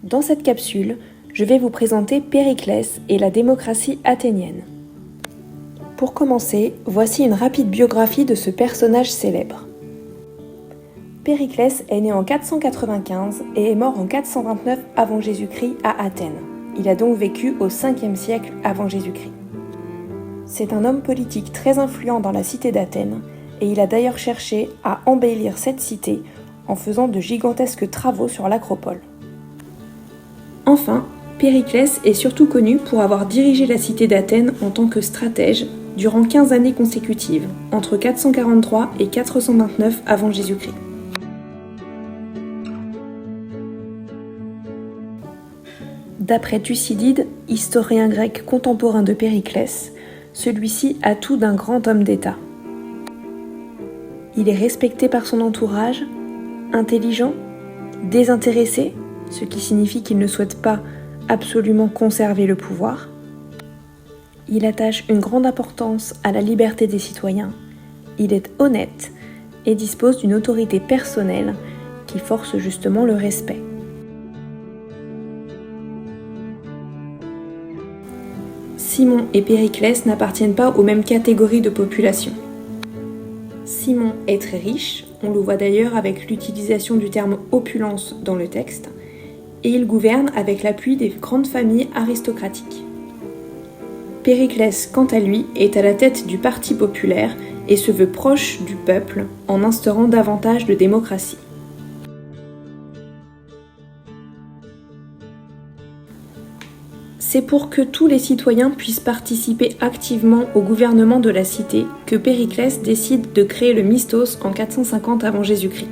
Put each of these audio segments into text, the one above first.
Dans cette capsule, je vais vous présenter Périclès et la démocratie athénienne. Pour commencer, voici une rapide biographie de ce personnage célèbre. Périclès est né en 495 et est mort en 429 avant Jésus-Christ à Athènes. Il a donc vécu au 5e siècle avant Jésus-Christ. C'est un homme politique très influent dans la cité d'Athènes et il a d'ailleurs cherché à embellir cette cité en faisant de gigantesques travaux sur l'acropole. Enfin, Périclès est surtout connu pour avoir dirigé la cité d'Athènes en tant que stratège durant 15 années consécutives, entre 443 et 429 avant Jésus-Christ. D'après Thucydide, historien grec contemporain de Périclès, celui-ci a tout d'un grand homme d'État. Il est respecté par son entourage, intelligent, désintéressé, ce qui signifie qu'il ne souhaite pas absolument conserver le pouvoir. Il attache une grande importance à la liberté des citoyens. Il est honnête et dispose d'une autorité personnelle qui force justement le respect. Cimon et Périclès n'appartiennent pas aux mêmes catégories de population. Cimon est très riche, on le voit d'ailleurs avec l'utilisation du terme opulence dans le texte, et il gouverne avec l'appui des grandes familles aristocratiques. Périclès, quant à lui, est à la tête du Parti populaire et se veut proche du peuple en instaurant davantage de démocratie. C'est pour que tous les citoyens puissent participer activement au gouvernement de la cité que Périclès décide de créer le Mistos en 450 avant Jésus-Christ.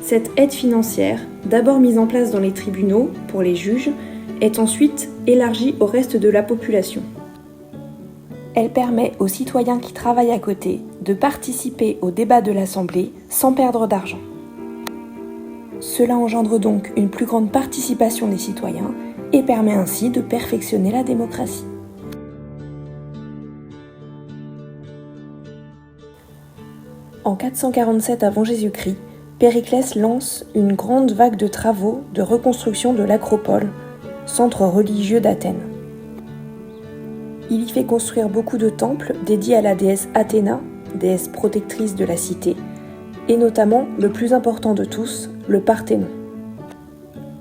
Cette aide financière, d'abord mise en place dans les tribunaux pour les juges, est ensuite élargie au reste de la population. Elle permet aux citoyens qui travaillent à côté de participer au débat de l'Assemblée sans perdre d'argent. Cela engendre donc une plus grande participation des citoyens et permet ainsi de perfectionner la démocratie. En 447 avant Jésus-Christ, Périclès lance une grande vague de travaux de reconstruction de l'acropole, centre religieux d'Athènes. Il y fait construire beaucoup de temples dédiés à la déesse Athéna, déesse protectrice de la cité, et notamment le plus important de tous, le Parthénon.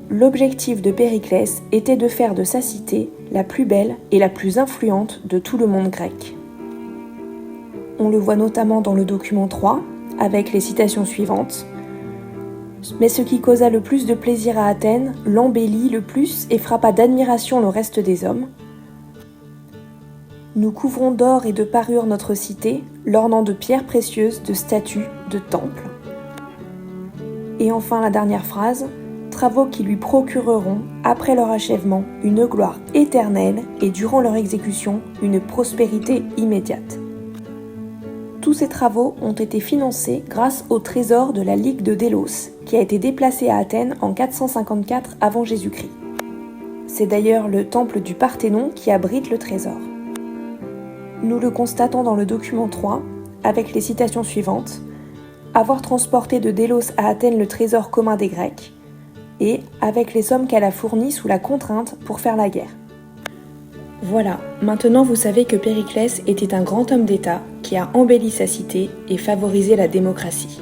L'objectif de Périclès était de faire de sa cité la plus belle et la plus influente de tout le monde grec. On le voit notamment dans le document 3, avec les citations suivantes. Mais ce qui causa le plus de plaisir à Athènes, l'embellit le plus et frappa d'admiration le reste des hommes. Nous couvrons d'or et de parures notre cité, l'ornant de pierres précieuses, de statues, de temples. Et enfin la dernière phrase, travaux qui lui procureront, après leur achèvement, une gloire éternelle et durant leur exécution, une prospérité immédiate. Tous ces travaux ont été financés grâce au trésor de la Ligue de Délos, qui a été déplacé à Athènes en 454 avant Jésus-Christ. C'est d'ailleurs le temple du Parthénon qui abrite le trésor. Nous le constatons dans le document 3, avec les citations suivantes. Avoir transporté de Délos à Athènes le trésor commun des Grecs, et avec les sommes qu'elle a fournies sous la contrainte pour faire la guerre. Voilà, maintenant vous savez que Périclès était un grand homme d'État qui a embelli sa cité et favorisé la démocratie.